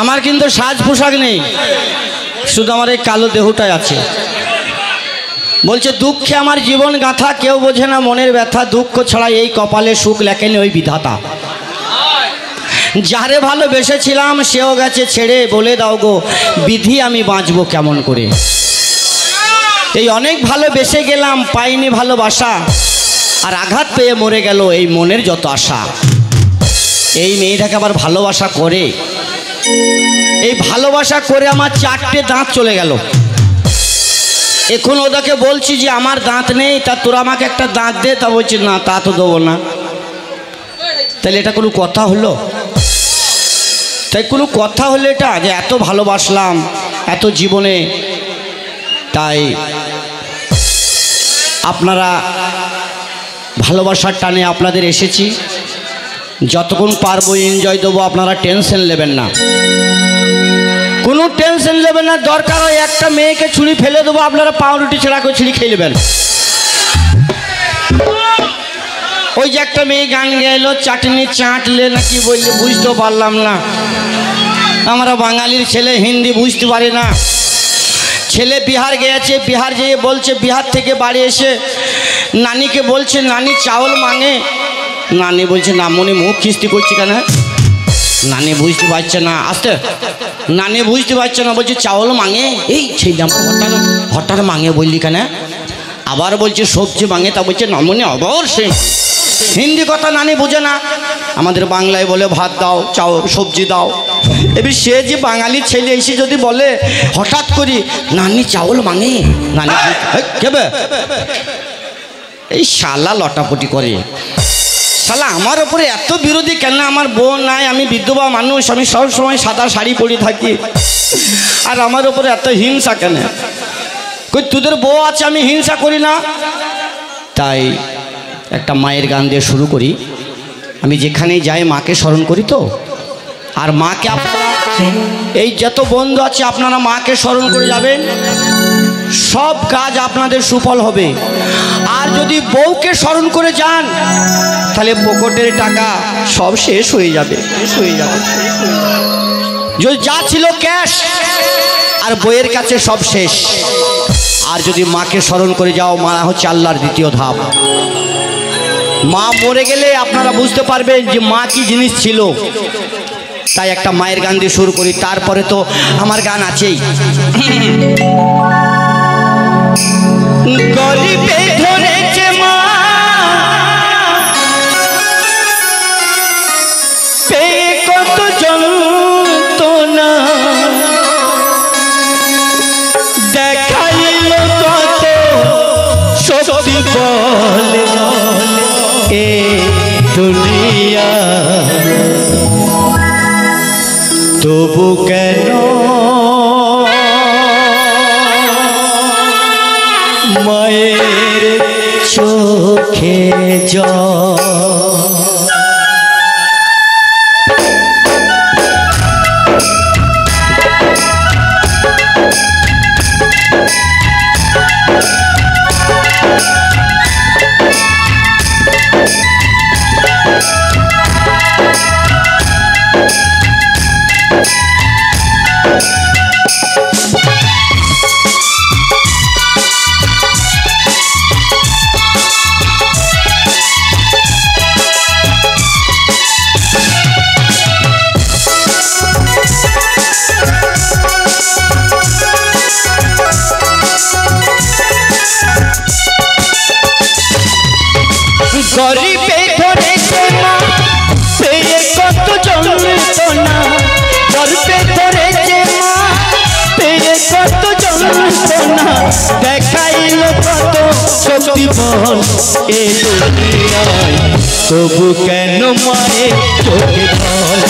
আমার কিন্তু সাজ পোশাক নেই, শুধু আমার এই কালো দেহটাই আছে। বলছে দুঃখে আমার জীবন গাথা, কেউ বোঝে না মনের ব্যথা, দুঃখ ছাড়া এই কপালে সুখ লেখেনি ওই বিধাতা। যারে ভালোবেসেছিলাম সেও গেছে ছেড়ে, বলে দাও গো বিধি আমি বাঁচবো কেমন করে। এই অনেক ভালোবেসে গেলাম, পাইনি ভালোবাসা, আর আঘাত পেয়ে মরে গেল এই মনের যত আশা। এই মেয়েটাকে আবার ভালোবাসা করে, এই ভালোবাসা করে আমার 4টে দাঁত চলে গেল। এখন ওদেরকে বলছি যে আমার দাঁত নেই, তা তোরা আমাকে একটা দাঁত দে, তা বলছি না তা তো দেবো না। তাহলে এটা কোনো কথা হলো? তাই কোনো কথা হলো এটা, যে এত ভালোবাসলাম এত জীবনে। তাই আপনারা ভালোবাসার টানে আপনাদের এসেছি, যতক্ষণ পারবো এনজয় দেবো, আপনারা টেনশন নেবেন না, কোনো টেনশন নেবেন না। দরকার হয় একটা মেয়েকে ছুরি ফেলে দেবো, আপনারা পাউরুটি ছেঁড়া করে ছুরি খেয়ে নেবেন। ওই যে একটা মেয়ে গান গাইলো চাটনি চাটলে নাকি বললে, বুঝতে পারলাম না। আমরা বাঙালির ছেলে হিন্দি বুঝতে পারি না। ছেলে বিহার গিয়েছে, বিহার যেয়ে বলছে, বিহার থেকে বাড়ি এসে নানিকে বলছে নানি চাউল মাঙে। নানি বলছে না মনে মুখ খিস্তি করছি কেন? নানি বুঝতে পারছে না, আসতে নানি বুঝতে পারছে না, বলছে চাউল মাঙে। এই ছেলে আমার হঠাৎ মাঙে বললি কেন? আবার বলছে সবজি মাঙে, তা বলছে না মনে আবার সে হিন্দি কথা নানি বোঝে না। আমাদের বাংলায় বলে ভাত দাও, চাও সবজি দাও। এবার সে যে বাঙালি ছেলে এসে যদি বলে হঠাৎ করি নানি চাউল মাঙে, নানি কেবে এই শালা লটাপটি করে। শালা আমার ওপরে এত বিরোধী কেন? আমার বোন নাই, আমি বিধবা মানুষ, আমি সবসময় সাদা শাড়ি পরে থাকি, আর আমার ওপরে এত হিংসা কেন? কই তোদের বউ আছে, আমি হিংসা করি না। তাই একটা মায়ের গান দিয়ে শুরু করি। আমি যেখানেই যাই মাকে স্মরণ করি তো, আর মাকে আপনারা এই যত বন্ধু আছে আপনারা মাকে স্মরণ করে যাবেন, সব কাজ আপনাদের সুফল হবে। আর যদি বউকে স্মরণ করে যান তাহলে পকেটের টাকা সব শেষ হয়ে যাবে, যদি যা ছিল ক্যাশ আর বইয়ের কাছে সব শেষ। আর যদি মাকে স্মরণ করে যাও, মা হচ্ছে আল্লাহর দ্বিতীয় ধাপ। মা মরে গেলে আপনারা বুঝতে পারবেন যে মা কি জিনিস ছিল। তাই একটা মায়ের গান দিয়ে শুরু করি, তারপরে তো আমার গান আছেই। গরিবে ধরেছে মা পেয়ে কত যন্ত্রণা, দেখাইল কত শক্তি বলে এ দুনিয়া, তবু কেন মায়ের চোখে জল? গরিবে ধরেছে মা পেয়ে কত যন্ত্রণা, গরিবে ধরেছে মা পেয়ে কত যন্ত্রণা, দেখাইল কত শক্তি বল এ দুনিয়ায়, তবু কেন মায়ের চোখে জল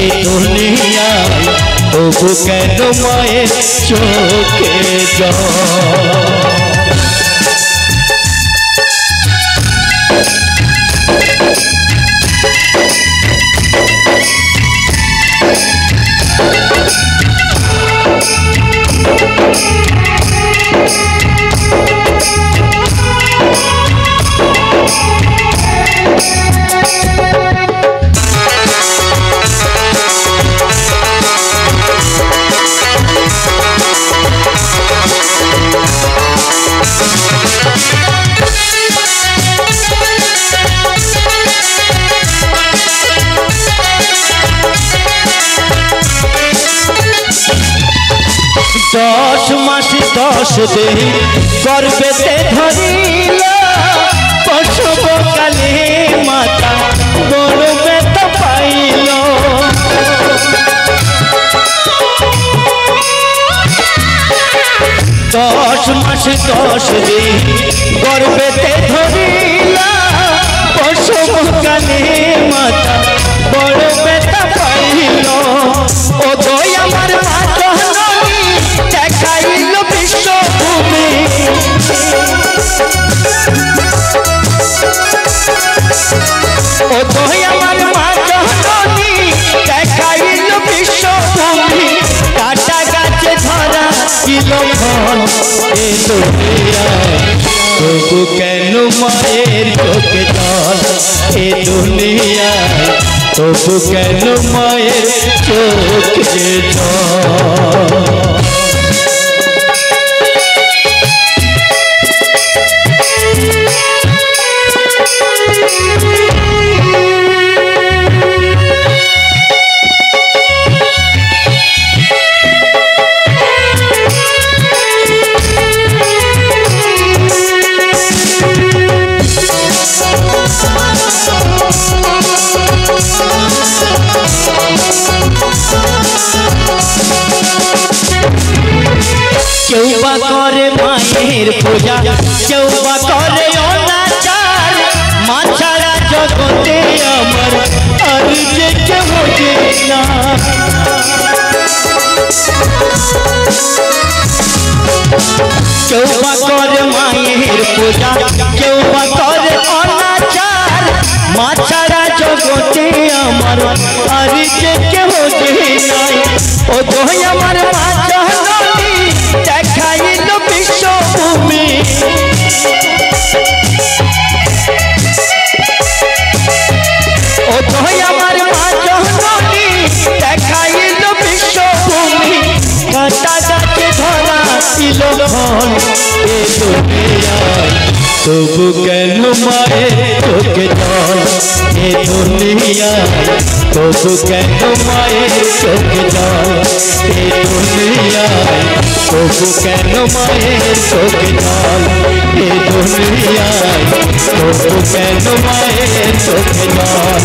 এ দুনিয়ায়, তবু কেন মায়ের চোখে জল? 10 দিন গর্ভেতে ধরিল প্রসব কালে মাতা বড় ব্যথা পাইল 10 মাস 10 দিন গর্ভেতে ধরিল প্রসব কালে মাতা বড় ব্যথা পাইল ও দই আমার মা জননী দেখাইল বিশ্বভূমি ও দই আমার মা জননী দেখাইল বিশ্বভূমি কাটা গাছে ধরা কিল ফল এ দুনিয়ায় তবু কেন মায়ের চোখে জল এ দুনিয়ায় তবু কেন মায়ের চোখে জল কেউ বা করে মায়ের পূজা কেউ বা করে অনাচার মা ছাড়া জগতে আমার আর যে কেউ না কেউ বা করে মায়ের পূজা কেউ বা করে অনাচার মা ছাড়া জগতে আমার আর যে কেউ নাই ও দই আমার মা জননী দেখাইল বিশ্বভূমি ও দই আমার মা জননী দেখাইল বিশ্বভূমি কাটা গাছে ধরা ছিল ফল এ দুনিয়ায় তবু কেন মায়ের চোখে জল এ দুনিয়ায় তবু কেন মায়ের চোখে জল এ দুনিয়ায় তবু কেন মায়ের চোখে জল এ দুনিয়ায় তবু কেন মায়ের চোখে জল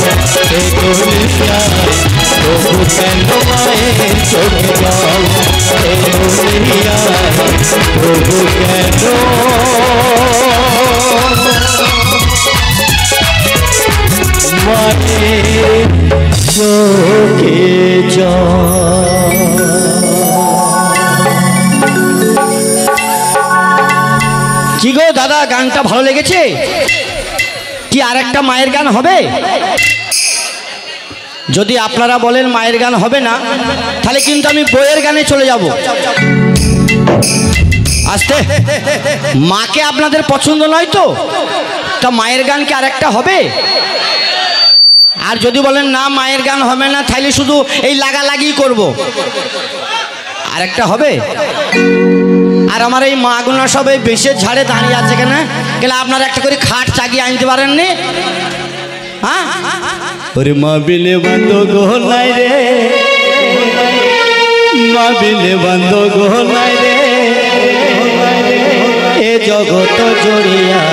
এ দুনিয়ায় তবু কেন মায়ের চোখে জল এ দুনিয়ায় তবু কেন মায়ের চোখে জল কি গো দাদা গানটা ভালো লেগেছে কি আরেকটা মায়ের গান হবে যদি আপনারা বলেন মায়ের গান হবে না তাহলে কিন্তু আমি বইয়ের গানে চলে যাব আস্তে মাকে আপনাদের পছন্দ নয় তো তা মায়ের গান কি আরেকটা হবে আর যদি বলেন না মায়ের গান হবে না তাহলে শুধু এই লাগালাগি করব আরেকটা হবে আর আমার এই মাগুনা সব এই বেশের ঝাড়ে দাঁড়িয়ে আছে কেন কেন আপনারা একটা করে খাট চাগিয়ে আনতে পারেননি হ্যাঁ ওরে মা বিলে বন্ধ গোলাই রে মা বিলে বন্ধ গোলাই রে এ জগত জড়িয়া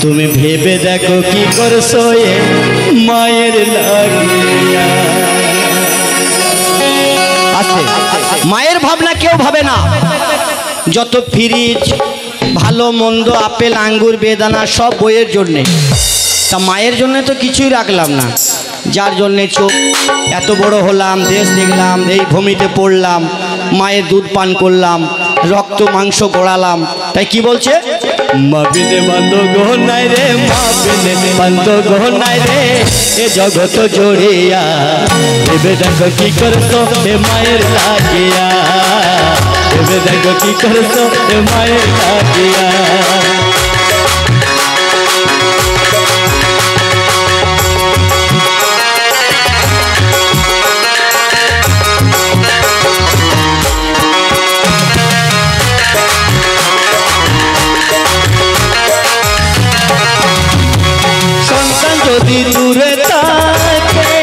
তুমি ভেবে দেখো কি করছো এ মায়ের লাগিয়া আছে মায়ের ভাবনা কেউ ভাবে না যত ফ্রিজ ভালো মন্দ আপেল আঙ্গুর বেদানা সব বইয়ের জন্যে তা মায়ের জন্য তো কিছুই রাখলাম না যার জন্যে চোখ এত বড় হলাম দেশ দেখলাম এই ভূমিতে পড়লাম মায়ের দুধ পান করলাম রক্ত মাংস গড়ালাম তাই কি বলছে মা বিনে বন্ধ গহনায় রে মা বিনে বন্ধ গহনায় রে এ জগত জড়িয়া ভেবে দেখো কি করছো এ মায়ের লাগিয়া ভেবে দেখো কি করছো এ মায়ের লাগিয়া যদি দূরে থাকে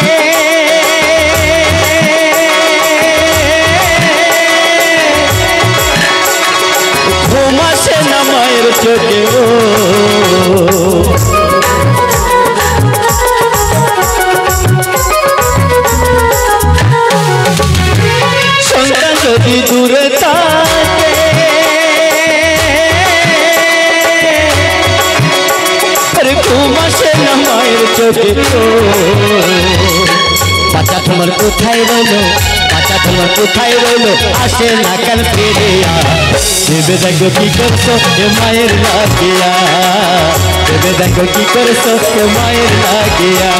বাচ্চা তোমার কোথায় রইলো, বাচ্চা তোমার কোথায় রইলো, আসে না কেন ফিরিয়া। ভেবে দেখো কি করছো এ মায়ের লাগিয়া, ভেবে দেখো কি করছো এ মায়ের লাগিয়া।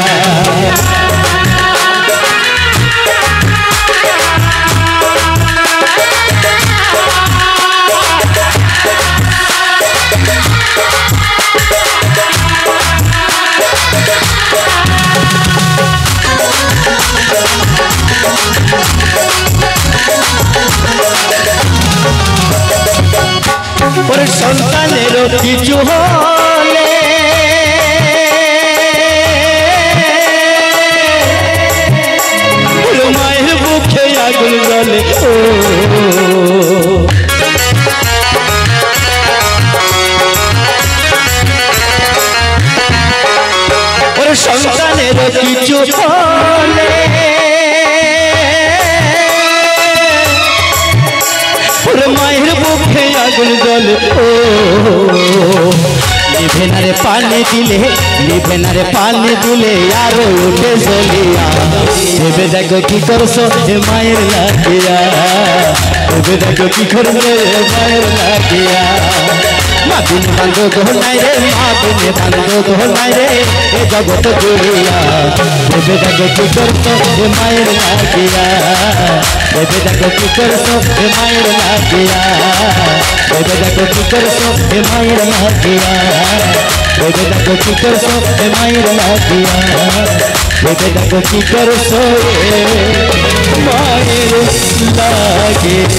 ওর সন্তানেরও কিছু হলে ওর মায়ের বুকে আগুন জ্বলে। ওর সন্তানেরও কিছু হলে ওর মায়ের বুকে আগুন জ্বলে। নিভে না রে পানি দিলে, নিভে না রে পানি দিলে আরো উঠে জ্বলিয়া। ভেবে দেখো কি করছো এ মায়ের লাগিয়া, ভেবে দেখো কি করছো এ মায়ের লাগিয়া। মা বিনে বান্ধব নাই রে, মা বিনে বান্ধব নাই রে এ জগৎ জুড়িয়া। ভেবে দেখো কি করছো এ মায়ের লাগিয়া, ভেবে দেখো কি করছো এ মায়ের লাগিয়া, ভেবে দেখো কি করছো এ মায়ের লাগিয়া, ভেবে দেখো কি করছো এ মায়ের লাগিয়া, ভেবে দেখো কি করছো এ মায়ের লাগিয়া।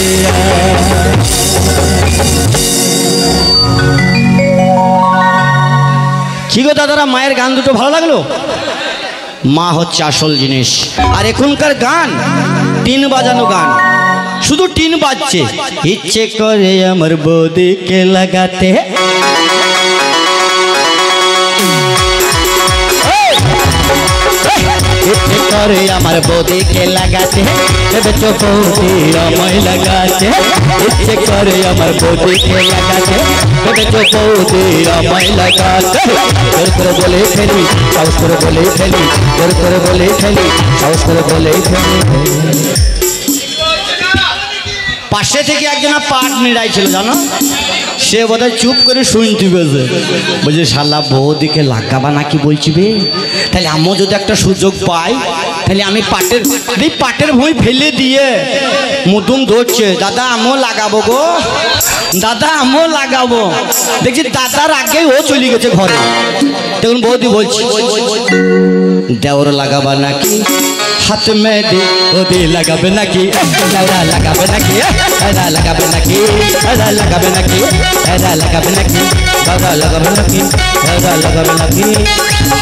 কি গো দাদারা, মায়ের গান দুটো ভালো লাগলো? মা হচ্ছে আসল জিনিস। আর এখনকার গান টিন বাজানো গান, শুধু টিন বাজছে। ইচ্ছে করে আমার বৌদিকে লাগাতে, ইচ্ছে করে আমার বৌদিকে লাগাতে, ভেবেছো বৌদি আমায় লাগাতে। ইচ্ছে করে আমার বৌদিকে লাগাতে, ভেবেছো বৌদি আমায় লাগাতে। জোর করে বলে ফেলি, সাহস করে বলে ফেলি, জোর করে বলে ফেলি, সাহস করে বলে ফেলি। পাশে থেকে একজনা পাট নিড়াইছিল জানো, সে বোধহয় চুপ করে শুনতে পেয়েছে। বলছে শালা বৌদিকে লাগাবা নাকি বলছি বে, তাহলে আমিও যদি একটা সুযোগ পাই তাহলে আমি পাটের ভুঁই ফেলে দিয়ে মুদুম ধরছে, দাদা আমিও লাগাবো গো, দাদা আমিও লাগাবো। দেখছি দাদার আগেই ও চলে গেছে ঘরে। তখন বৌদি বলছি দেওর লাগাবা নাকি, হাত में दे ओदी लगाबे नाकी, दादा लगाबे नाकी, दादा लगाबे नाकी, दादा लगाबे नाकी, दादा लगाबे नाकी, दादा लगाबे नाकी, दादा लगाबे नाकी,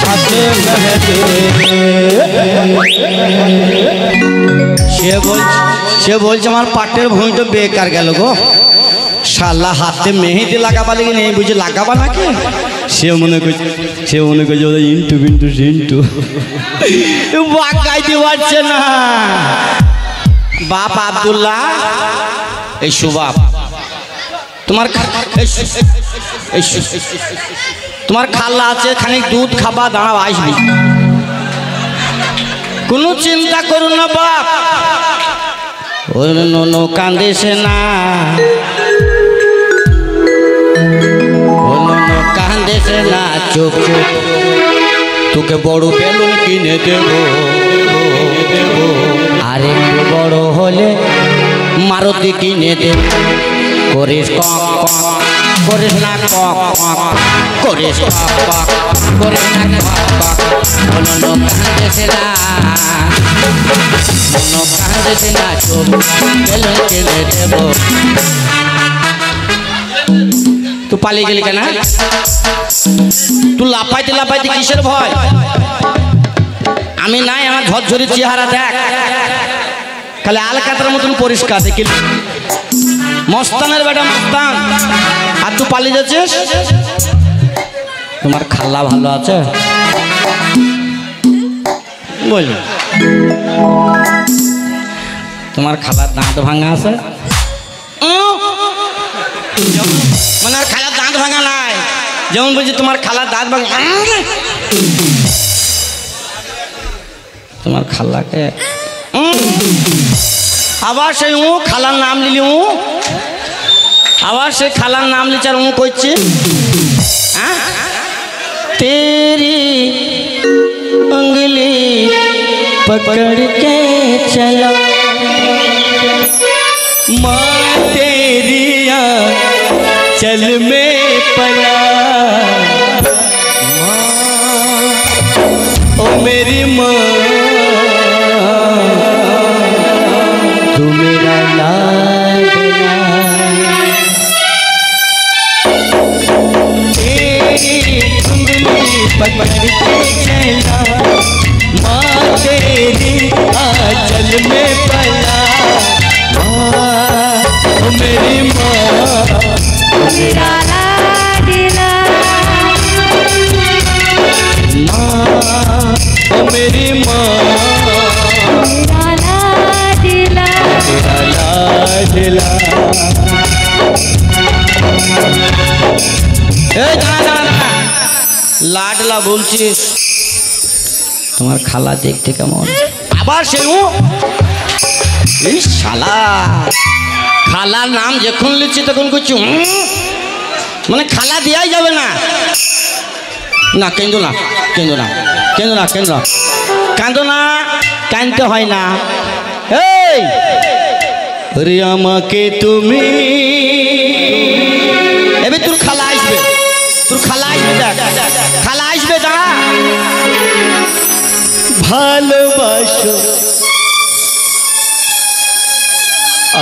हाथ में दे। সে বলছে আমার পাটের ভুঁইটা বেকার গেল গো, শালা হাতে মেহেদি লাগাবা লেগে নেই বুঝে লাগাবা নাকি। সে মনে করছে ওদের ইন্টু বিন্টু সিন্টু গাইতে পারছে না। বাপ আব্দুল্লাহ, এই সুবাব তোমার খাল্লা আছে, খানিক দুধ খাবা, দাঁড়াও আসবি। কোনো চিন্তা করো না বাপ, নো কান্দিস না, কান্দিস না, চুপ চুপ, তোকে বড় বেলুন কিনে দেব, আর একটু বড় হলে মারুতি কিনে দেব। করিস কক কক, করিস না কক কক, করিস কক কক, করিস না কক কক। নো কান্দিস না, নো কান্দিস না, চুপ, বেলুন কিনে দেব। তুই পালিয়ে গেলি কেন? তুই লাফাইতে লাফাইতে কিসের ভয়? আমি নাই, আমার ঝরঝরি চেহারা দেখ, খালি আলকাতার মতন পরিষ্কার দেখি, মস্তানের বেটা মস্তান। আর তুই পালিয়ে যাচ্ছিস? তোমার খাল্লা ভালো আছে বল, তোমার খালার দাঁত ভাঙা আছে? মানে আর খালার দাঁত ভাঙা নাই, যেমন বলছি তোমার খালার দাঁত ভাঙা। তোমার খালাকে আবার সেই খালার নাম নিলি আবার সেই খালার নাম লিচার করছি तेरी उंगली पकड़ के चला माँ तेरी चल में पला माँ ओ मेरी माँ तू मेरा लाडला पकड़ के चला माँ तेरी आंचल में पला माँ मेरी माँ मेरा लाडला माँ मेरी माँ मेरा लाडला मेरा लाडला लाडला बोलছিস তোমার খালা দেখতে কেমন আবার সেও এই শালা খালার নাম যখন লিখছি তখন কিছু মানে খালা দেওয়াই যাবে না না কেঁদো না কেঁদো না কেঁদো না কেঁদো না কাঁদো না কাঁদতে হয় না এই রে আমাকে তুমি এবার তোর খালা আসবে তোর খালা আসবে দেখ খালা আসবে দাঁড়া ভালোবাসো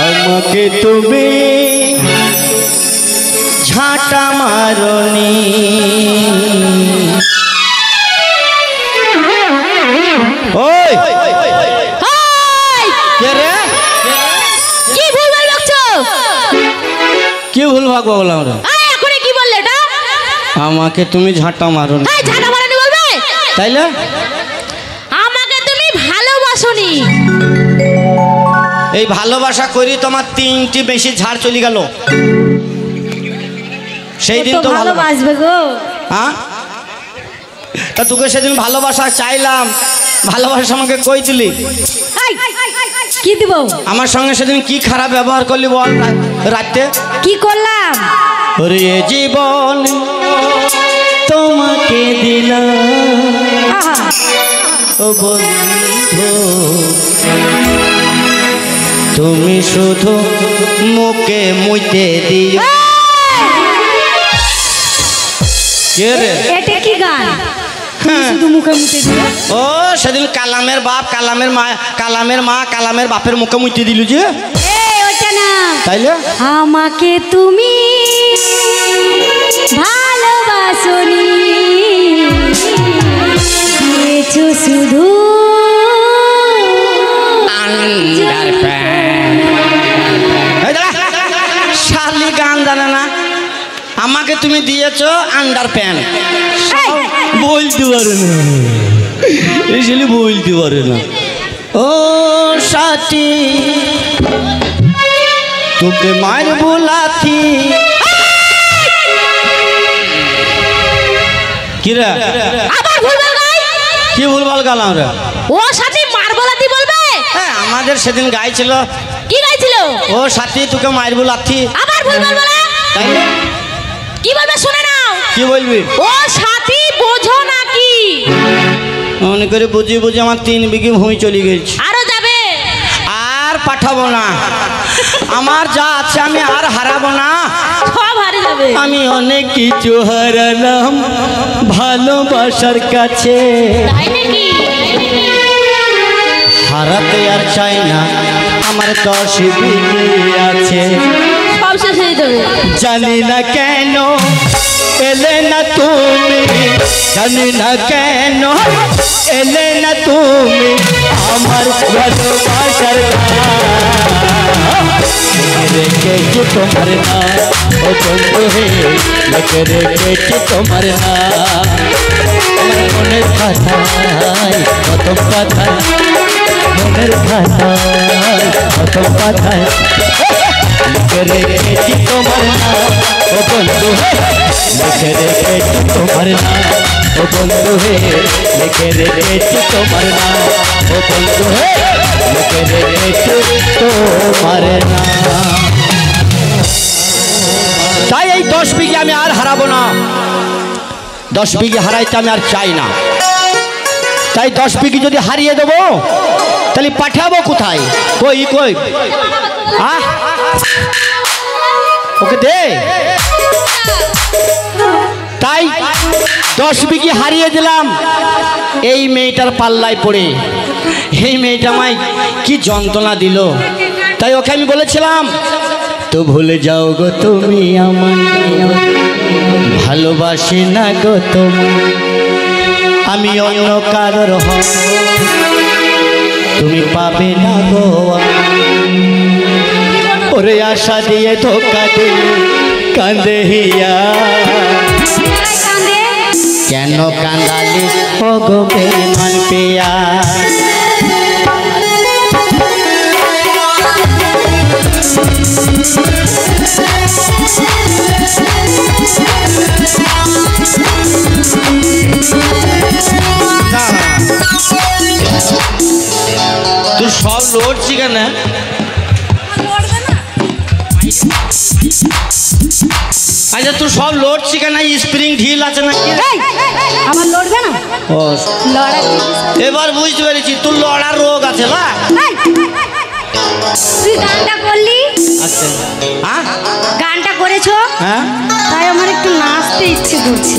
আমাকে তুমি ঝাঁটা মারনি ওই কে রে কি ভুল বলছো কি ভুল ভাগবো বললাম রে এখনই কি বললে এটা আমাকে তুমি ঝাঁটা মারনি ঝাঁটা মারনি বলবে তাইলে আমাকে তুমি ভালোবাসোনি এই ভালোবাসা করি তোমার 3টি বেশি ঝাড় চলে গেল সেই দিন তো ভালোবাসবে গো হ্যাঁ তা তোকে সেদিন ভালোবাসা চাইলাম ভালোবাসা আমাকে কই দিলি কি দিব আমার সঙ্গে সেদিন কি খারাপ ব্যবহার করলি বল রাতে কি করলাম ওরে জীবন তোমাকে দিলাম ও বন্ধু তুমি শুধু মুখে মুইতে দিও কে রে এটা কি গান শুধু মুখে মুখে দিও ও সেদিন কালামের বাপ কালামের মা কালামের বাপের মুখে মুইতে দিল যে এই ওটা না তাইলে আমাকে তুমি ভালোবাসোনি দিয়েছো শুধু শালি গান জানে না আমাকে তুমি দিয়েছো আন্ডার প্যান্ট বলতে পারে না এই শালি বলতে পারে না ও সাথী তোকে মার বোলাথি কি রে আবার ভুলভাল গাই কি ভুলভাল গালাম রে ও সাথী মার বোলাথি বলবে হ্যাঁ আমাদের সেদিন গাইছিল কি গাইছিল ও সাথী তোকে মার বোলাথি আবার ভুলভাল বলে তাই কি বলবে শুনে নাও কি বলবি ও সাথী বোঝো নাকি মনে করে বুঝি বুঝি আমার 3 বিঘি ভূমি চলে গেছে আরো যাবে আর পাঠাবো না আমার যা আছে আমি আর হারাবো না সব হারিয়ে যাবে আমি অনেক কিছু হারালাম ভালোবাসার কাছে তাই নাকি হারাতে আর চাই না আমার 10 বিঘি আছে সব শেষ হয়ে যাবে জানি না কেন এলে না তুমি জানি না কেন এলে না তুমি আমার ভালোবাসার রেখেছি তোমার না ও বন্ধু হে লেখে রেখেছি তোমার না আমার মনের কথায় প্রথম কথায় মনের কথায় প্রথম কথায় লিখে রেখেছি তোমার নাম ও বন্ধু হে লিখে রেখেছি তোমার নাম ও বন্ধু হে লিখে রেখেছি তোমার নাম ও বন্ধু হে লিখে রেখেছি তোমার নাম। তাই এই 10 বিঘে আমি আর হারাবো না, 10 বিঘে হারাইতে আমি আর চাই না। তাই 10 বিঘে যদি হারিয়ে দেবো তাহলে পাঠাবো কোথায়? কই কই ওকে দে। তাই 10 বিঘে হারিয়ে দিলাম এই মেয়েটার পাল্লায় পড়ে। এই মেয়েটা আমায় কি যন্ত্রণা দিল। তাই ওকে আমি বলেছিলাম তো ভুলে যাও গো তুমি আমায়, ভালোবাসি না গো তুমি, আমি অন্য কারোর হব, তুমি পাবে না গো। ওরে আশা দিয়ে ধোকা দিলে কাঁদে হিয়া, কেন কাঁদালি ও গো বেঈমান পিয়া। তুই সব লড়ছি কেন? আচ্ছা তুই সব লড়ছি কেন? স্প্রিং ঢিল আছে নাকি? আমার লড়বে না। ও এবার বুঝতে পেরেছি তোর লড়ার রোগ আছে না। তুই গানটা করলি, আচ্ছা হ্যাঁ গানটা করেছো, হ্যাঁ তাই আমার একটু নাচতে ইচ্ছে করছে।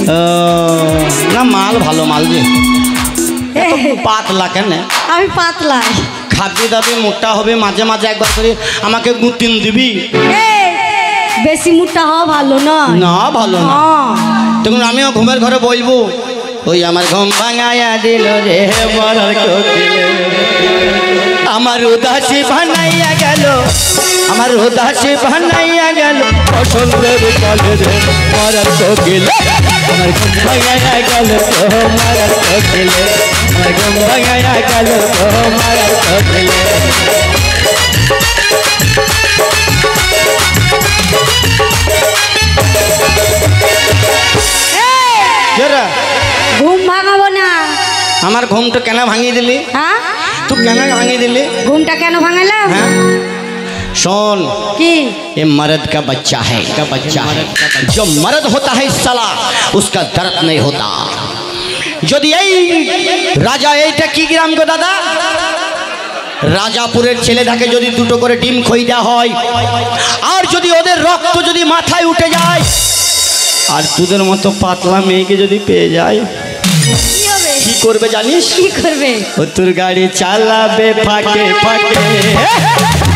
না মাল ভালো মাল যে পাতলা কেন? আমি পাতলা। খাবি দাবি মোটা হবে, মাঝে মাঝে একবার করে আমাকে গুতিন দিবি। বেশি মোটা হওয়া ভালো নয়। না ভালো না। তখন আমিও ঘুমের ঘরে বলবো ওই আমার ঘুম ভাঙাইয়া দিল রে মরার কোকিলে, আমার উদাসী ভানাইয়া গেল, আমার উদাসী ভানাইয়া গেল বসন্তের কালে রে মরার কোকিলে, আমার ঘুম ভাঙাইয়া গেল মরার কোকিলে, আমার ঘুম ভাঙাইয়া গেল মরার কোকিলে। ঘুম ভাঙাবো না। আমার ঘুমটা কেন ভাঙিয়ে দিলি? হ্যাঁ তুই কেন ভাঙিয়ে दिली? घूमटा क्या भांगला? हाँ? सुन कि ये मर्द का बच्चा है, जो मर्द होता है साला उसका दर्द नहीं होता। যদি এই রাজা এইটা কি গ্রাম গো দাদা? রাজাপুরের ছেলেটাকে যদি দুটো করে ডিম খই দেওয়া হয় আর যদি ওদের রক্ত যদি মাথায় উঠে যায় আর তোদের মতো পাতলা মেয়েকে যদি পেয়ে যায় কি করবে জানিস? কি করবে? ও তোর গাড়ি চালাবে ফাঁকে ফাঁকে,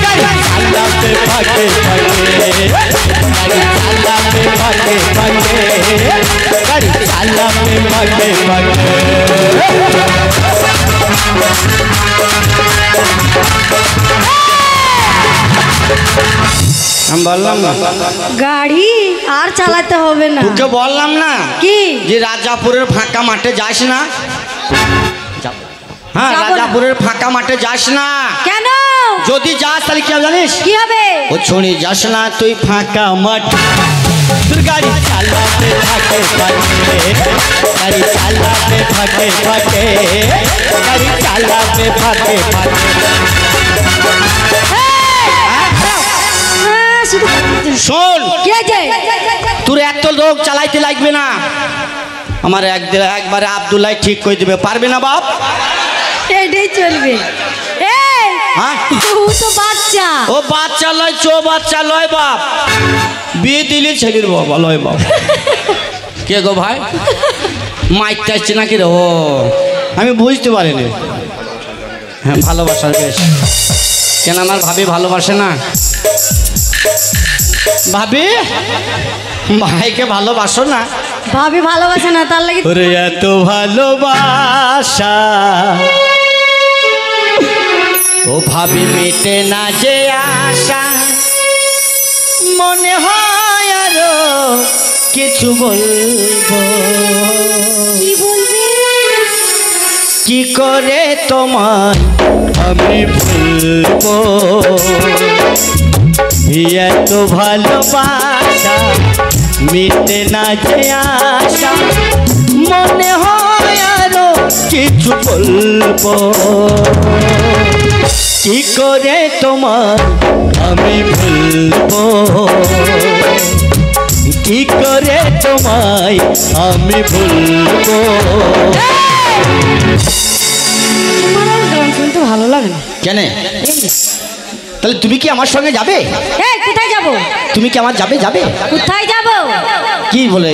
গাড়ি চালাবে ফাঁকে ফাঁকে, গাড়ি চালাবে ফাঁকে ফাঁকে, গাড়ি চালাবে ফাঁকে ফাঁকে। আমি বললাম না গাড়ি আর চালাতে হবে না। তোকে বললাম না কি যে রাজাপুরের ফাঁকা মাঠে যাস না। হ্যাঁ রাজাপুরের ফাঁকা মাঠে যাস না। কেন? যদি যাস তাহলে কি হবে জানিস? কি হবে? ও ছুঁড়ি যাস না তুই ফাঁকা মাঠ, তোর গাড়ি চালাবে ফাঁকে ফাঁকে, গাড়ি চালাবে ফাঁকে ফাঁকে, গাড়ি চালাবে ফাঁকে ফাঁকে। শোন তোর এত লোক চালাইতে লাগবে না, আমার একবারে আব্দুল্লাহ ঠিক করে দিবে। পারবে না বাপ? এটাই চলবে। হ্যাঁ ও তো বাচ্চা। ও বাচ্চা লয়, চো বাচ্চা লয় বাপ, বিয়ে দিলি ছেলের বাবা লয় বাপ। কে গো ভাই মাইতে আসছে নাকি রে? ও আমি বুঝতে পারিনি। হ্যাঁ ভালোবাসার বেশ কেন আমার ভাবি ভালোবাসে না? ভাবি ভাইকে ভালোবাসো না? ভাবি ভালোবাসে না তার লাগি ওরে এত ভালোবাসা ও ভাবি মেটে না যে আশা, মনে হয় আরো কিছু বলবো। কি বলবি? কি করে তোমায় আমি ভুলবো? এত ভালোবাসা মিটে না যে আশা, মনে হয় আরো কিছু বলবো। কি করে তোমার আমি ভুলবো, কি করে তোমায় আমি ভুলবো। গান শুনতে ভালো লাগে না কেন? তাহলে তুমি কি আমার সঙ্গে যাবে? এই কোথায় যাব? তুমি কি আমার যাবে? যাবে কোথায় যাব? কি বলে?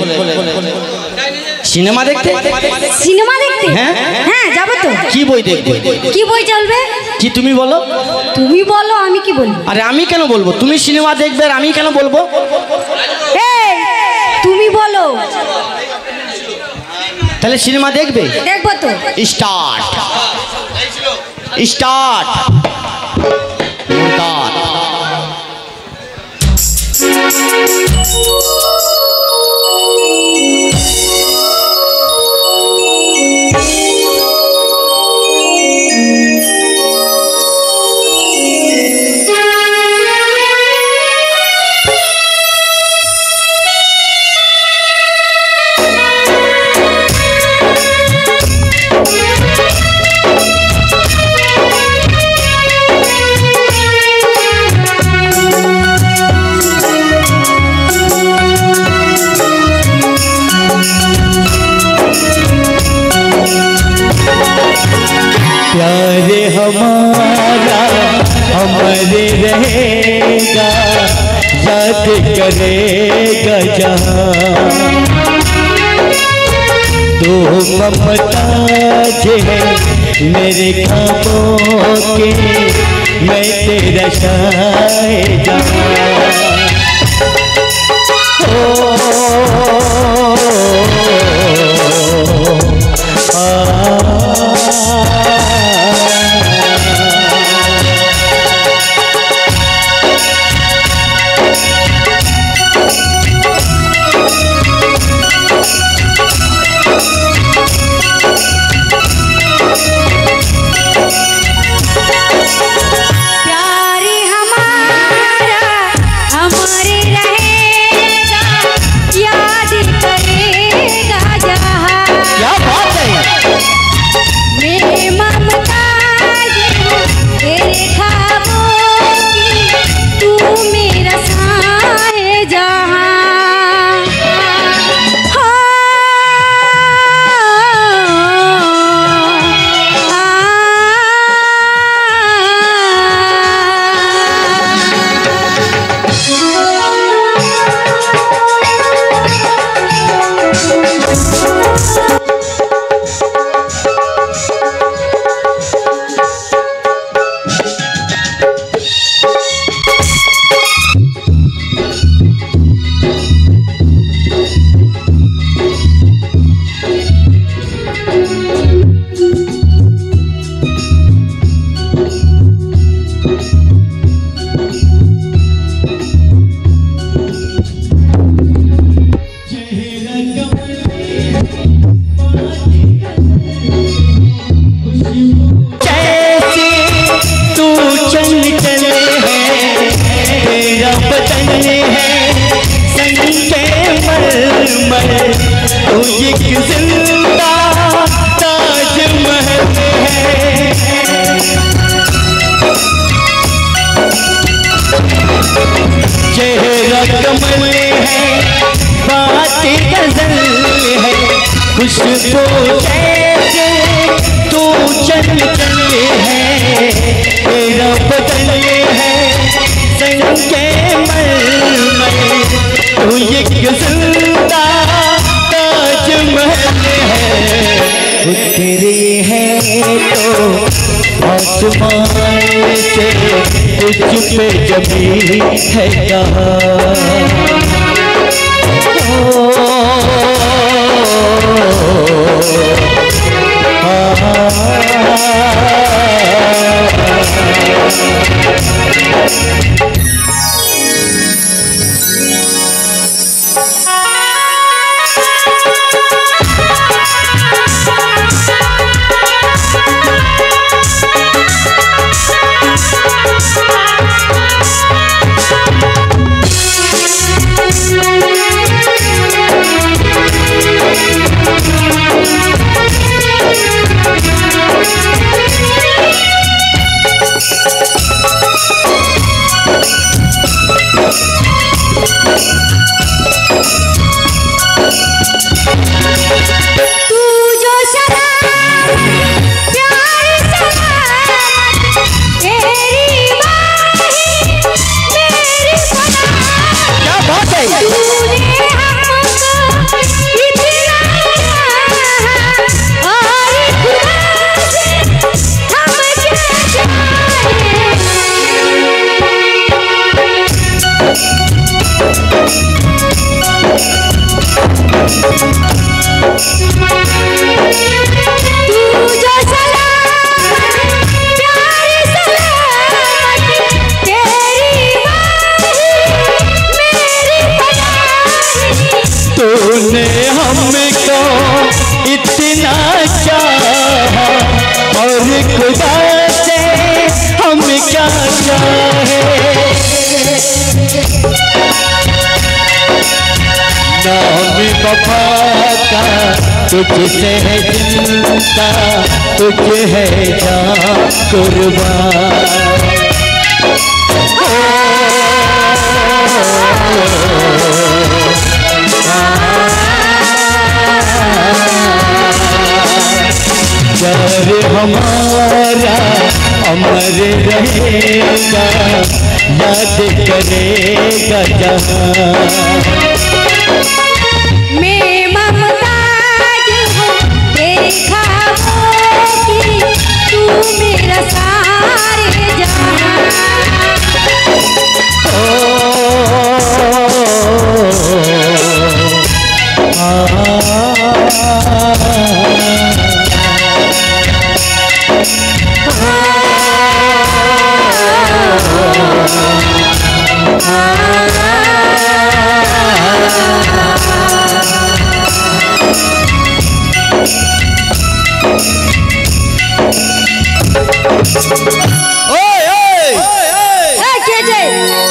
সিনেমা দেখতে? সিনেমা দেখতে? হ্যাঁ হ্যাঁ যাব তো। কি বই দেখবে? কি বই চলবে? কি তুমি বলো? তুমি বলো, আমি কি বলবো? আরে আমি কেন বলবো? তুমি সিনেমা দেখবে আর আমি কেন বলবো? এই তুমি বলো। তাহলে সিনেমা দেখবে? দেখবো তো। Start start. प्यार हमारा हमारे रहेगा, याद करेगा जहाँ। तो ममताज है मेरे ख्वाबों के, मैं तेरा शायद खुशबू जैसे तू चल चले है, तेरा बदल है संगे मलमल, तू एक जिंदा ताजमहल है। तेरे है तो आसमान से तुझ पे जमी है कहाँ। खुदा से हम क्या चाहे नाम वफा का तुझसे है जिंदा तुझे है जान कुर्बान प्यार हमारा अमर रहेगा याद करेगा जहां मैं ममताज हूँ तेरे ख्वाबों की तू मेरा सारे जहां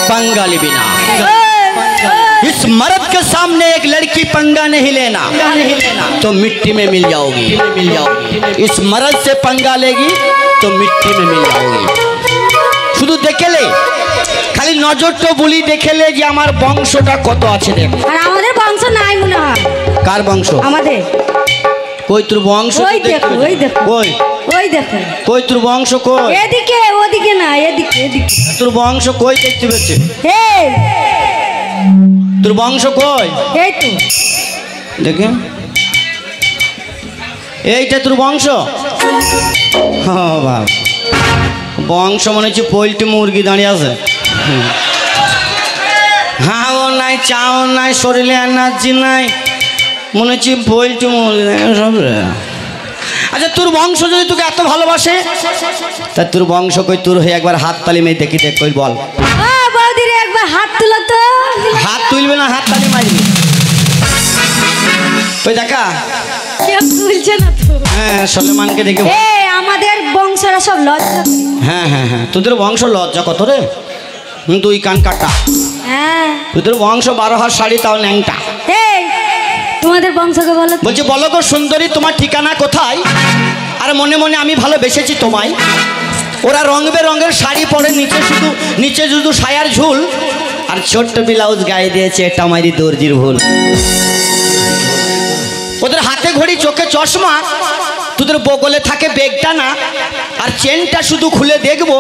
पंगाली बिना इस मर्द के सामने एक लड़की पंगा नहीं लेना तो मिट्टी में मिल जाओगी इस मर्द से पंगा लेगी तो मिट्टी में मिल जाओगी শুধু দেখেলে খালি নজরটা বলি দেখেলে যে আমার বংশটা কত আছে দেখ আর আমাদের বংশ নাই মনে হয় কার বংশ আমাদের কই তোর বংশ ওই দেখো ওই দেখো কই ওই দেখো কই তোর বংশ কই এদিকে ওদিকে না এদিকে এদিকে তোর বংশ কই দেখতে পাচ্ছি এই তোর বংশ কই এই তো দেখে এইটা তোর বংশ বাবা বংশ মনে হচ্ছে পোল্ট্রি মুরগি দাঁড়িয়ে আছে হাও নাই চাও নাই শরীরে এনার্জি নাই মনে হচ্ছে পোল্ট্রি মুরগি সব আচ্ছা তোর বংশ যদি তোকে এত ভালোবাসে তা তোর বংশ কই তোর হয়ে একবার হাত তালি মেয়ে দেখি দেখ কই বল বৌদি রে একবার হাত তুলো তো হাত তুলবে না হাত তালি মারবি ওই দেখা কেউ তুলছে না তো হ্যাঁ সলেমানকে দেখে আমাদের বংশরা সব লজ্জা হ্যাঁ হ্যাঁ হ্যাঁ তোদের বংশ লজ্জা কত রে দুই কান কাটা হ্যাঁ তোদের বংশ 12 হাত শাড়ি তাও ন্যাংটা তোমাদের বংশকে বলো বলছি বলো গো সুন্দরী তোমার ঠিকানা কোথায় আর মনে মনে আমি ভালোবেসেছি তোমায় ওরা রং বেরঙের শাড়ি পরে নিচে শুধু সায়ার ঝুল আর ছোট্ট ব্লাউজ গায়ে দিয়েছে এটা আমারই দর্জির ভুল ওদের হাতে ঘড়ি চোখে চশমা তোদের বগলে থাকে বেগটা না আর চেনটা শুধু খুলে দেখবো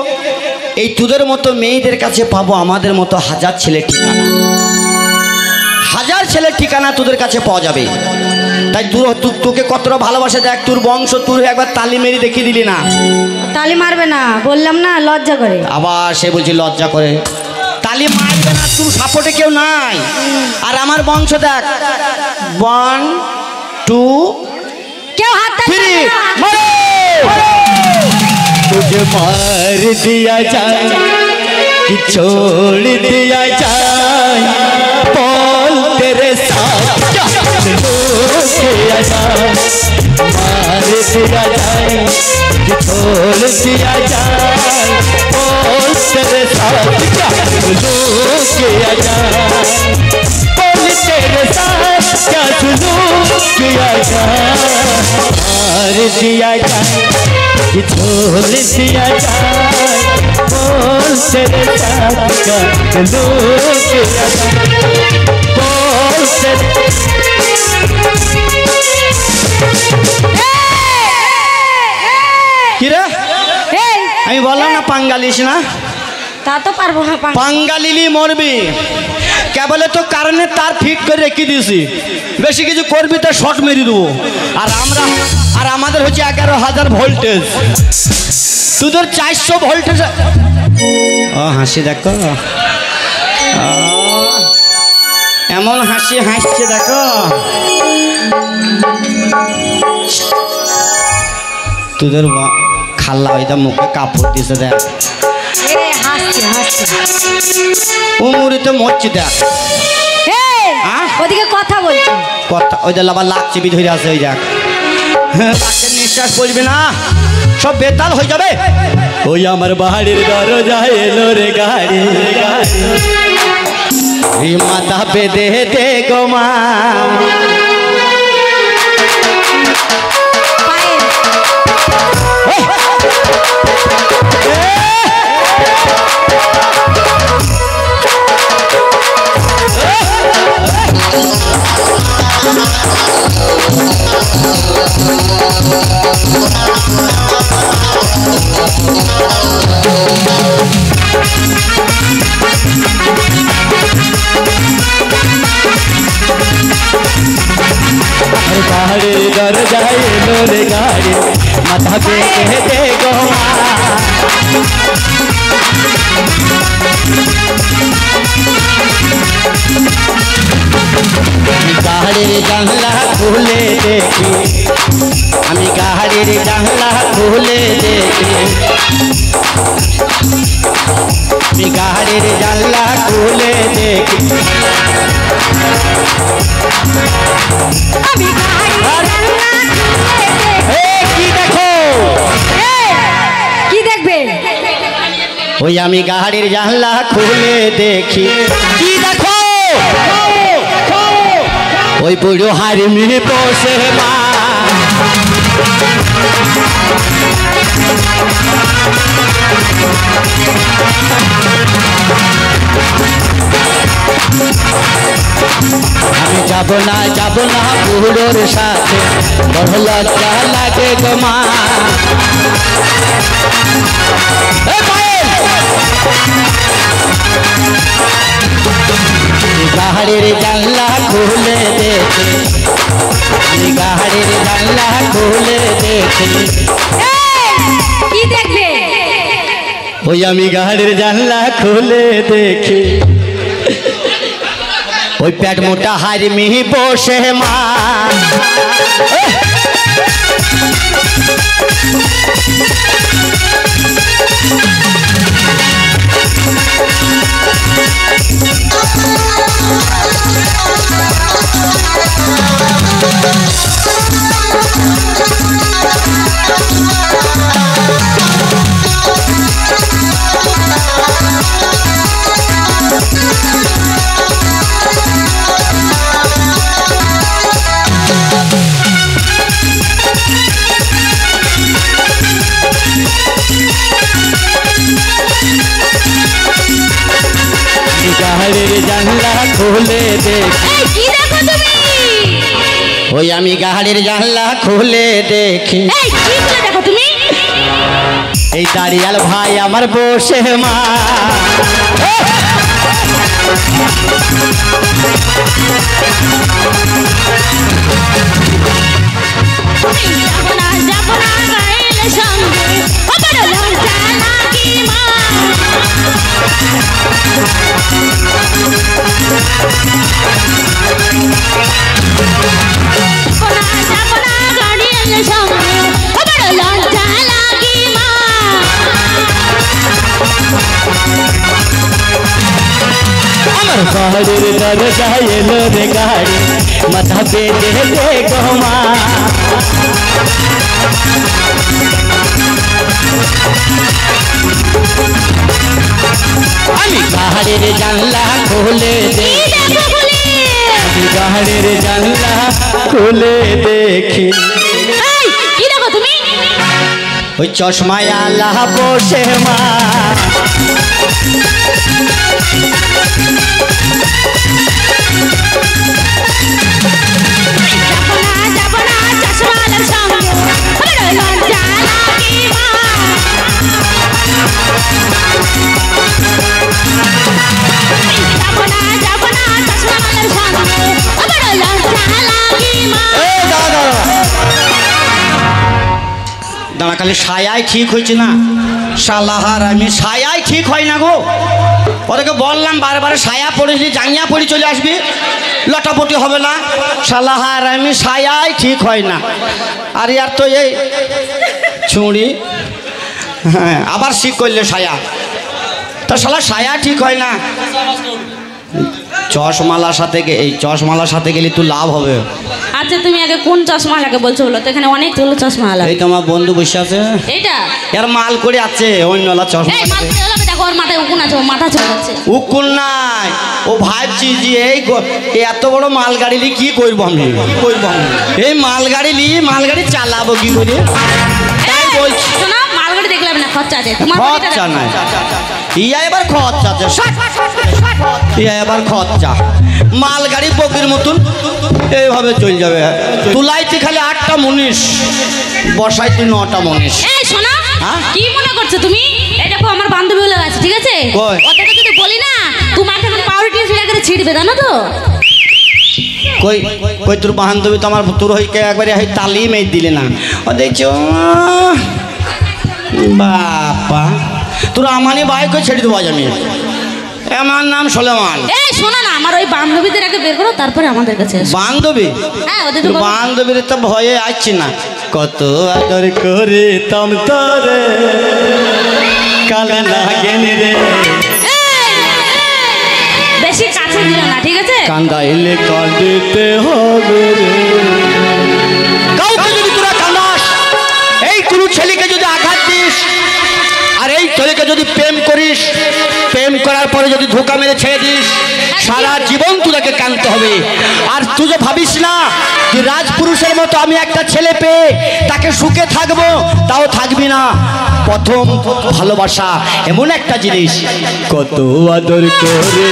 এই তোদের মতো মেয়েদের কাছে পাবো আমাদের মতো হাজার ছেলে ঠিকানা হাজার ছেলের ঠিকানা তোদের কাছে পাওয়া যাবে তাই তোকে কতটা ভালোবাসে দেখ তোর বংশ তোর একবার তালি মেরি দেখিয়ে দিলি না তালি মারবে না বললাম না লজ্জা করে আবার সে বলছি লজ্জা করে তালি মারবে না তোর সাপোর্টে কেউ নাই আর আমার বংশ দেখ 1 2 কেউ হাত তালি तुझे मार दिया जाए कि छोड़ दिया जाए बोल तेरे साथ किया जाए मार दिया जाए कि छोड़ दिया जाए बोल तेरे साथ किया जाए बोल तेरे साथ क्या सुलूक किया जाए मार दिया जाए कि छोड़ दिया जाए बोल तेरे साथ का सलूक किया जाए बोल तेरे কি রে আমি বললাম না পাঙ্গালিস না তা তো পারবো না পাঙ্গালিলি মরবি কেবলে তো কারণে তার ফিট করে রেখে দিয়েছি বেশি কিছু করবি তো শর্ট মেরে দেবো আর আমাদের হচ্ছে 11,000 ভোল্টেজ তোদের 400 ভোল্টেজ ও হাসি দেখো এমন হাসি হাসছে দেখো তোদের খাল্লা ওইটা মুখে কাপড় দিছে দেখ উমুরিতে মরছি দেখ ওদিকে কথা বলছি কথা ওই যে আবার লাগছে বিধরে আছে ওই যাক নিঃশ্বাস পড়বি না সব বেতাল হয়ে যাবে। ওই আমার বাড়ির দরজায় এলো রে গাড়ি, এই মাথা বেঁধে দে গো মা। বাড়ির দরজায় এলো রে গাড়ি, মাথা বেঁধে দে গো মা। গাড়ির জানলা খুলে দেখি, আমি গাড়ির জানলা খুলে দেখি, আমি গাড়ির জানলা খুলে দেখি, কি দেখো? কি দেখবে? ওই আমি গাড়ির জানলা খুলে দেখি, কি দেখো? ওই বুড়ো হারিমি বসে মা। আমি যাব না বুড়োর সাথে, বড় লজ্জা লাগে গো মা। গাড়ির জানলা খুলে দেখি, আমি গাড়ির জানলা খুলে দেখি, কি দেখবে? ওই আমি গাড়ির জানলা খুলে দেখি, ওই পেট মোটা হারিমি বসে মা। গাড়ির জানলা খুলে দেখি, কি দেখো তুমি? ওই আমি গাড়ির জানলা খুলে দেখি, কি দেখো তুমি? এই দাঁড়িয়াল ভাই আমার বসে মা। বাড়ির দরজায় এলো রে গাড়ি, মাথা বেঁধে দে গো মা। আমি গাড়ির জানলা খুলে দেখি, আমি গাড়ির জানলা খুলে দেখি, কি দেখো তুমি? ওই চশমায় আলা বসে মা। দাঁড়াকালে সায়াই ঠিক হয়েছে না, শালাহার আমি সায়াই ঠিক হয় না গো। ওদেরকে বললাম বারবার সায়া পড়েছি, জাঙ্গিয়া পড়ে চলে আসবি, লটাপটি হবে না। শালাহার আমি সায়াই ঠিক হয় না। আর ইয়ার তো এই ছুঁড়ি, হ্যাঁ আবার শিখ করলে সায়া, তা শালা সায়া ঠিক হয় না। চশমালার সাথে এই চশমালার সাথে গেলে তুই লাভ হবে। আচ্ছা তুমি আগে কোন চশমালাকে বলছো বলো তো, এখানে অনেকগুলো চশমালা। এই তো আমার বন্ধু বসে আছে, এইটা এর মাল করে আছে অন্যলা চশমা। এই মাল করে হলো, দেখো ওর মাথায় উকুন আছে, ওর মাথা চলে যাচ্ছে। উকুন নাই, ও ভাবছি যে এই এত বড় মালগাড়ি নিয়ে কি করবো আমি, এই মালগাড়ি চালাবো কি করে, তাই বলছি। শোনো, মালগাড়ি দেখলাম না, খরচা আছে তোমার। খরচা নাই, ইয়া এবার খরচা আছে, ইয়া এবার খরচা। মালগাড়ি বগির মতন এইভাবে চল যাবে। তুলাইতে খালি 8টা মনীষ, বসাইতে 9টা মনীষ। এই শোনো, কি মনে করছো তুমি? এই দেখো আমার বান্ধবী হলে আছে, ঠিক আছে? ওটাকে যদি বলি না তোমার এখন পাউরুটি ছিঁড়ে করে ছিড়বে, জানো তো? কই কই তোর বান্ধবী তো আমার তোর হইকে একবারে তালিম এই দিলে না। ও দেখছো বাবা, তোর আমানি ভাই কই ছেড়ে দেবো আজ আমি। আমার নাম সোলেমান। এই শোনো না, আমার ওই বান্ধবীদের আগে বের করো, তারপরে আমাদের কাছে এসো। বান্ধবী? হ্যাঁ, ওদের তোর বান্ধবীর তো ভয়ে আসছি না। কত আদর করে তম তোরে কালে লাগেন রে। বেশি কাছে দিও না, ঠিক আছে? কান্দাইলে কাঁদিতে হবে রে। কাউকে যদি তোরা কান্দাস, এই কোনো ছেলেকে যদি আঘাত দিস, আর এই ছেলেকে যদি প্রেম করিস, প্রেম করার পরে যদি ধোকা মেরে ছেড়ে দিস, সারা জীবন তোকে কাঁদতে হবে। আর তুই যে ভাবিস না যে রাজপুরুষের মতো আমি একটা ছেলে পেয়ে তাকে সুখে থাকবো, তাও থাকবি না। প্রথম ভালোবাসা এমন একটা জিনিস, কত আদর করে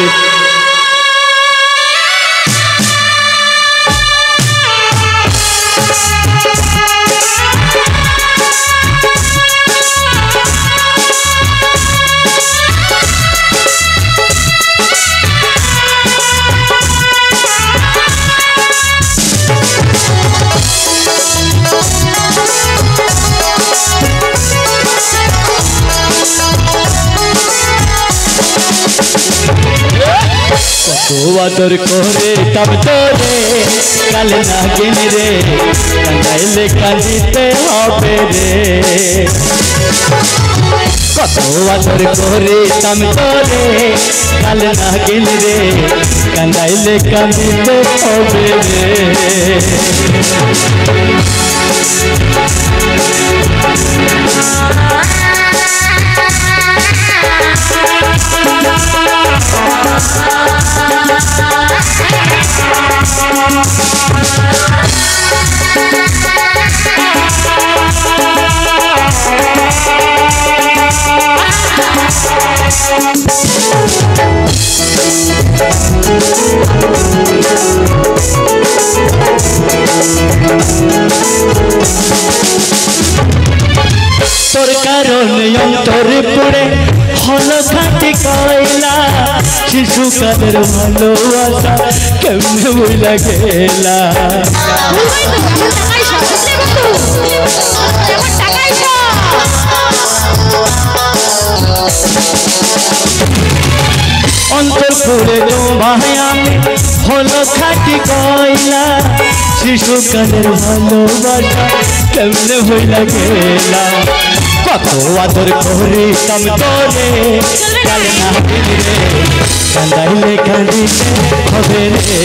আদর করে তব তোরে কালে নাগিন রে, কাঁদাইলে কাঁদিতে হবে রে। কত আদর করে তব তোরে কালে নাগিন রে, কাঁদাইলে কাঁদিতে হবে রে। তোর কারণে অন্তর পুড়ে হলো খাটি কয়লা, শিশুকালের ভালোবাসা কেমনে বইলা গেলা। অন্তর পুড়ে তোমায় আমি হলো খাটি কয়লা, শিশুকালের ভালোবাসা কেমনে বইলা গেলা। কত আদর করিতাম তোরে কালে নাগিন রে, কাঁদাইলে কাঁদিতে হবে রে।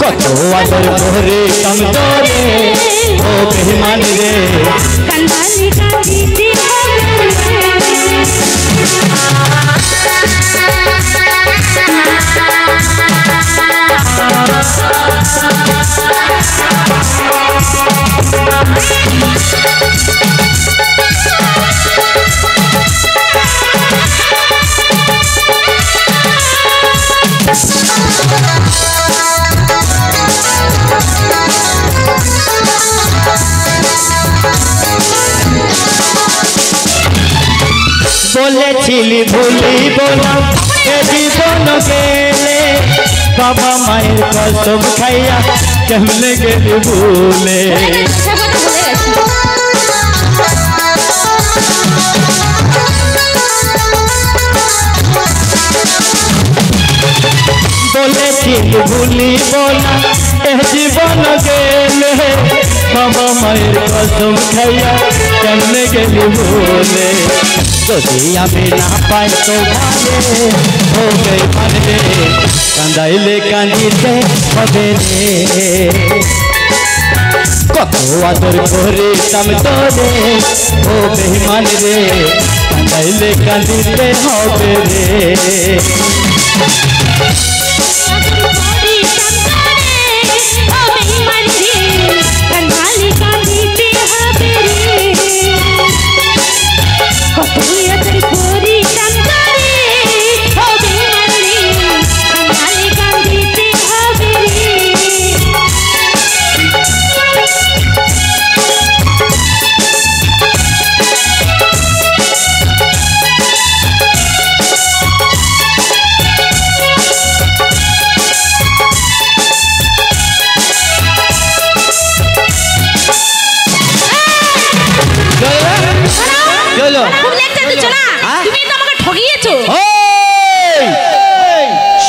কত আদর করিতাম তোরে ও বেঈমান রে, কাঁদাইলে কাঁদিতে হবে বলেছিলি ভুলিব না এ জীবন গেলে, বাবা মায়ের কসম খাইয়া কেমনে গেলি ভুলে। বলেছিলি ভুলিব না এ জীবন গেলে, বাবা মায়ের কসম খাইয়া কেমনে গেলি ভুলে। যদি আমি না পাই তোমারে ও বেঈমান রে কান্দাইলে কান্দিতে হবে রে কত আদর করিতাম তোরে ও বেঈমান রে কান্দাইলে কান্দিতে হবে রে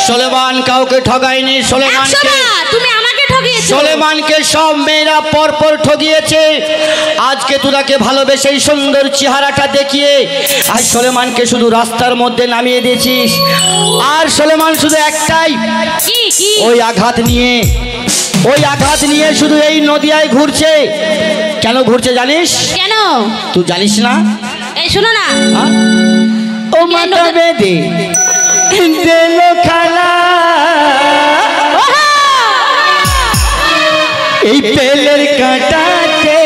সোলেমান কাউকে ঠগায়নি সোলেমানকে সব মেয়েরা পরপর ঠগিয়েছে আজকে তোরাকে ভালোবেসে সুন্দর চেহারাটা দেখিয়ে আজ সোলেমানকে শুধু রাস্তার মধ্যে নামিয়ে দিয়েছিস আর সোলেমান শুধু একটাই ওই আঘাত নিয়ে শুধু এই নদিয়ায় ঘুরছে কেন ঘুরছে জানিস কেন তুই জানিস না এই শোনো না ও মাথা বেঁধে দিলো খালা এই পেলের কাঁটাতে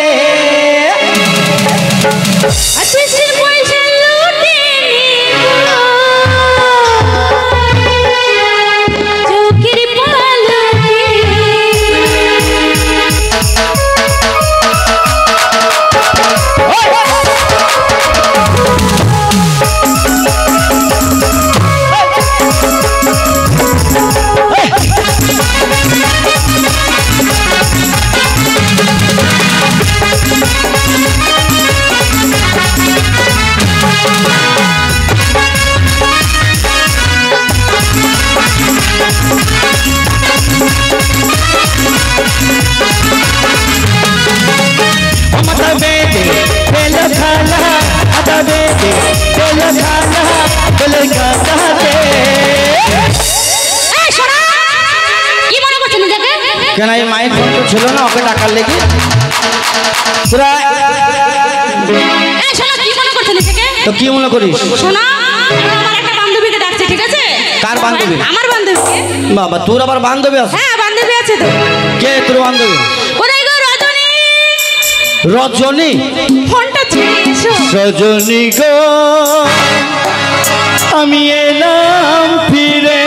কেন এই মায়ের ফোন তো ছিল না ওকে টাকার লেগে তো কি মনে করিস বান্ধবীকে ডাকছে ঠিক আছে কার বান্ধবী আমার বান্ধবী বাবা তোর আবার বান্ধবী আছে হ্যাঁ বান্ধবী আছে তো কে তোর বান্ধবী রজনী ফোনটা রজনী গো আমি এলাম ফিরে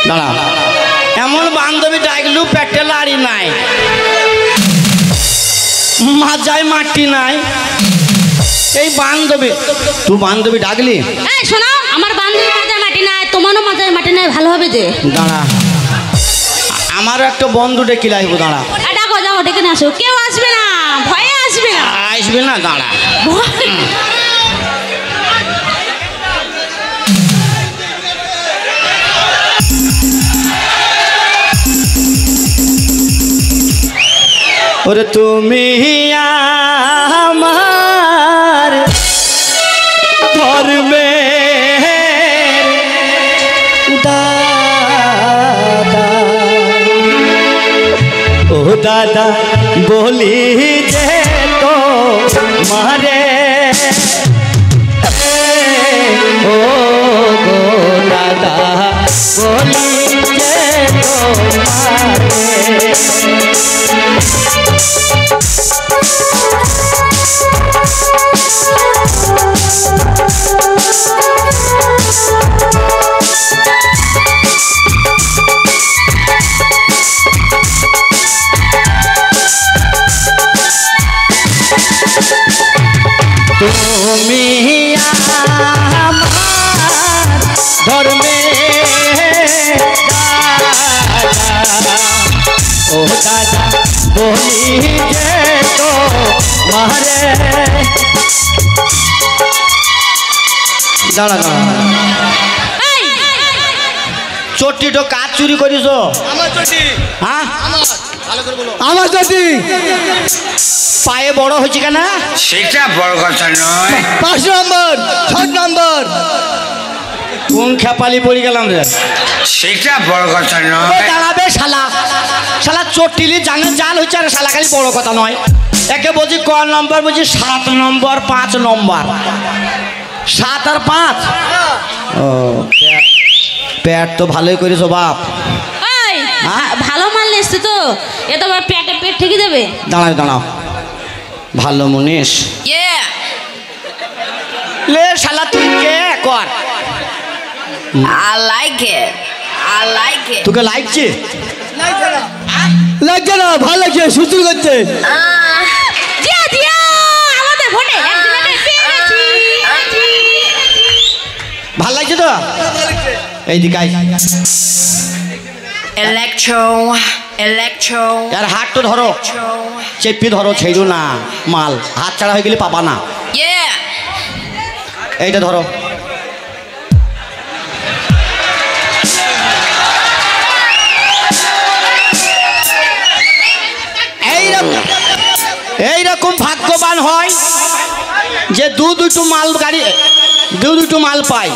দাঁড়া এমন বান্ধবী ডাকলু পেটে লাড়ি নাই মাজায় মাটি নাই এই বান্ধবী তুই বান্ধবী ডাকলি শোনো আমার বান্ধবী মাজায় মাটি নাই তোমারও মাজায় মাটি নাই ভালো হবে যে দাঁড়া আমারও একটা বন্ধু ডেকে লাগবো দাঁড়া ডাকো যাও ডেকে নিয়ে আসো কেউ আসবে না ভয়ে আসবে না দাঁড়া ওরে তুমি আমার ধর্মের দাদা ও দাদা বলি যে তো মারে ও গো দাদা বলি যে তো মারে তুমি আমার ধর্মে ও দাদা বলি যে তো মারে দাঁড়া দাঁড়া চটিটো কাজ চুরি করিস হ্যাঁ আমার চটি পায়ে বড় হয়েছে কেন? সেটা বড় কথা নয়। 5 নম্বর 6 নম্বর কোন খেপালি পড়ে গেলাম রে? সেটা বড় কথা নয়। দাঁড়াবে শালা, শালা চটিলি জানে জাল হচ্ছে আর শালা খালি বড় কথা নয়। একে বলছি ক নম্বর, বলছি 7 নম্বর 5 নম্বর। 7 আর 5। ও পেট তো ভালোই করেছো বাপ। ভালো মাল নিচ্ছে তো, এ তো আবার পেটে পেট ঠেকে দেবে। দাঁড়াও দাঁড়াও, ভালো মুনিশ লে শালা তুই কে কর? I like it. I like it. তোকে লাগছে? লাগছে না, ভালো লাগছে, সুস্থ করছে। জিয়া জিয়া আমাদের ভোটে একজনকে পেয়েছি। ভালো লাগছে তো? এইদিকে আয়। Electro. यार हाथ तो धरो, চেপে ধরো, ছেড়ো না মাল, হাত ছাড়া হয়ে গেলে পাবা না। এইটা ধরো। এইরকম ভাগ্যবান হয় যে দুটো মাল গাড়ি, দুটো মাল পায়।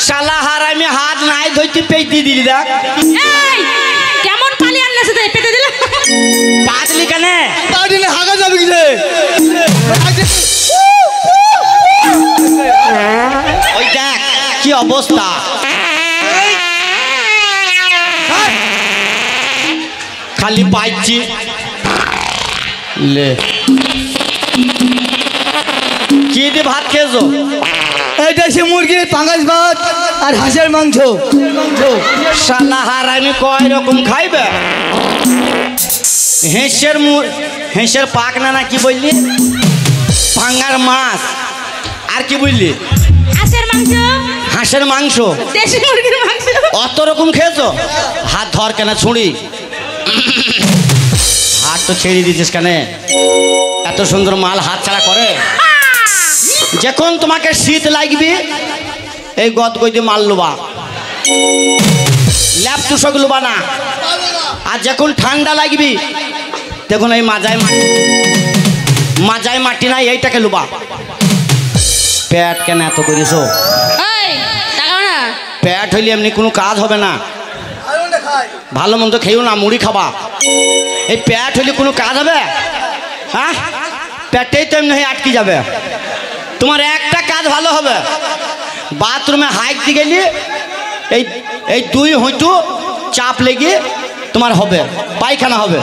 শালা হারামি হাত নাই ধরতে পেতে দিলি। দেখ কেমন পালি আনলেছে তাই পেতে দিল। পাতলি কেন? পাতলি হাগা যাবে কি রে? ওই দেখ কি অবস্থা। খালি পাইছি লে। কি দিয়ে ভাত খেয়েছো? এটা সে মুরগির পাঙ্গাস ভাত আর হাঁসের মাংস। শালা হারামি কয় রকম খাইবে? হেঁসের পাক না কি বললি? ভাঙ্গার মাছ আর কি বললি? হাঁসের মাংস। হাঁসের মাংস, দেশি মুরগির মাংস। অত রকম খেয়েছো? হাত ধর কেন ছুঁড়ি? হাত তো ছেড়ে দিয়েছিস কেন? এত সুন্দর মাল হাত ছাড়া করে? যখন তোমাকে শীত লাগবে এই গদ গই দিয়ে মাল লুবা, ল্যাপ তুষক লুবা না। আর যখন ঠান্ডা লাগবে তখন এই মাজায় মাটি নাই এইটাকে লুবা। পেট কেন এত করিস? পেট হইলে এমনি কোনো কাজ হবে না। ভালো মন্দ খেয়েও না, মুড়ি খাবা। এই পেট হইলে কোনো কাজ হবে? হ্যাঁ, পেটেই তো এমনি হয়ে আটকে যাবে। তোমার একটা কাজ ভালো হবে, বাথরুমে হাইকতে গেলে এই 2 হইটু চাপ লেগে তোমার হবে, পায়খানা হবে।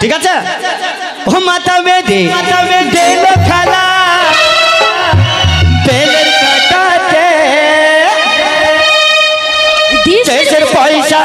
ঠিক আছে? ও মাথা বেঁধে খালা তেলের কাটাতে শেষের পয়সা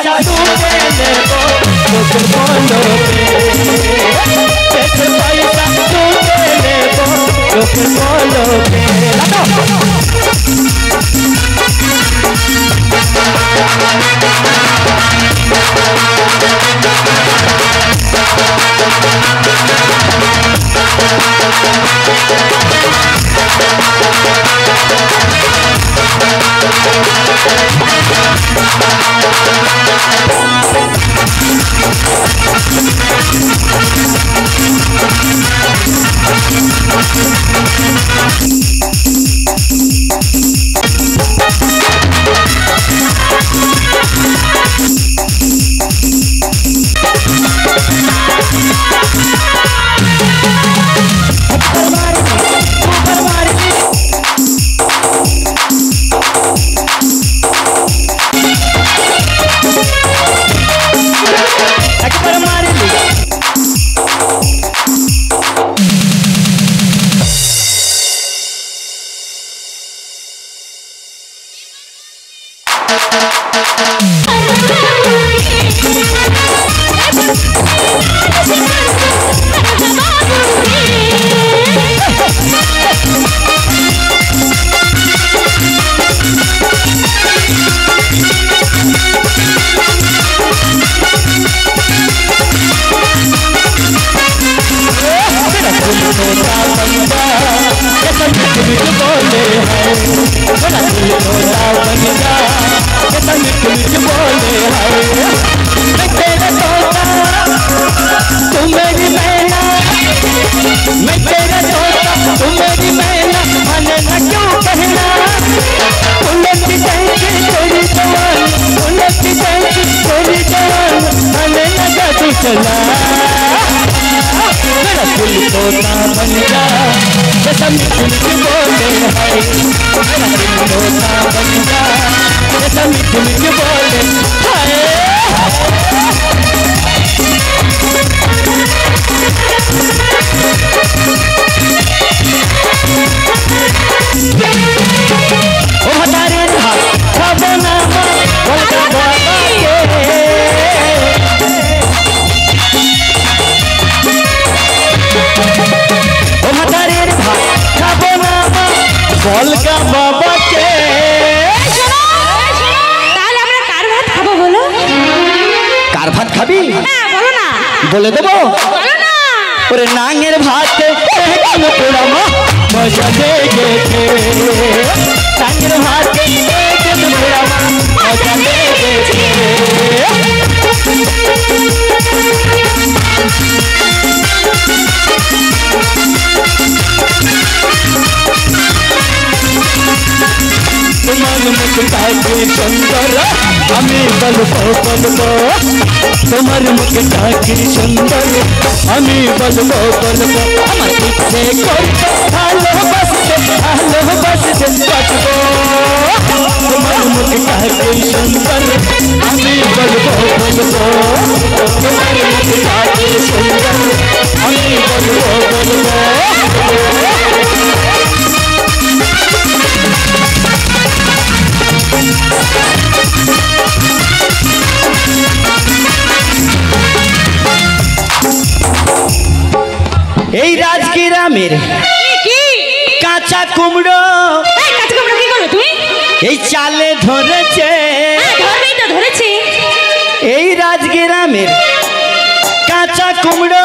বলগা বাবাকে। তাহলে আমরা কার ভাত খাবো বলো? কার ভাত খাবি? হ্যাঁ বলো না। বলে দেবো। বলো না। ওরে নাঙের ভাতে পোড়া মা মজা লেগেছে, নাঙের ভাতে পোড়া মা মজা লেগেছে। তোমার মুখটা কি সুন্দর, আমি বলবো বলবো, তোমার মুখটা কি সুন্দর, আমি বলবো বলবো। আমার ইচ্ছে করছে ভালোবাসতে ভালোবাসতে বাঁচবো। তোমার মুখটা কি সুন্দর, আমি বলবো বলবো, তোমার মুখটা কি সুন্দর, আমি বলবো বলবো। এই রাজগ্রামের কি কাঁচা কুমড়ো, এই কাঁচা কুমড়ো কি করবে তুমি? এই চালে ধরেছে। ধরবেই তো, ধরেছে। এই রাজগ্রামের কাঁচা কুমড়ো,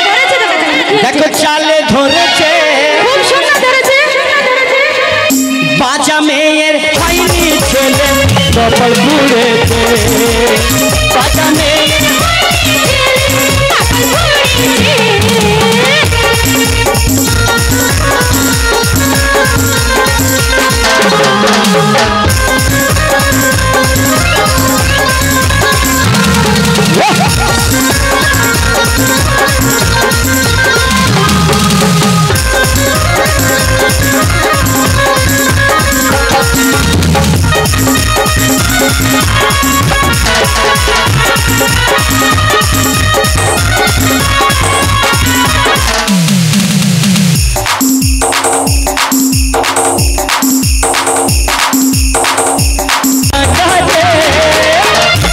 ধরেছে তো কাঁচা কুমড়ো। দেখো চালে ধরেছে। খুব সুন্দর ধরেছে। বাজা মেয়ের হয়নি ছেলে কপাল পুড়েছে, বাজা মেয়ের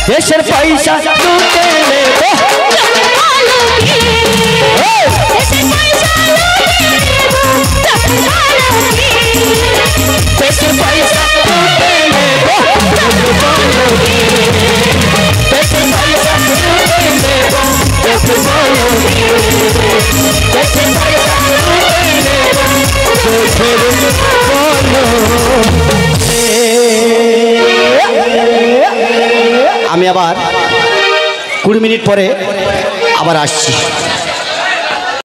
দেশের পয়সা লুটে নেবো, দেশের পয়সা লুটে নেবো, দেশের পয়সা লুটে নেবো, দেশের পয়সা লুটে নেবো, আমি আবার 20 মিনিট পরে আবার আসছি।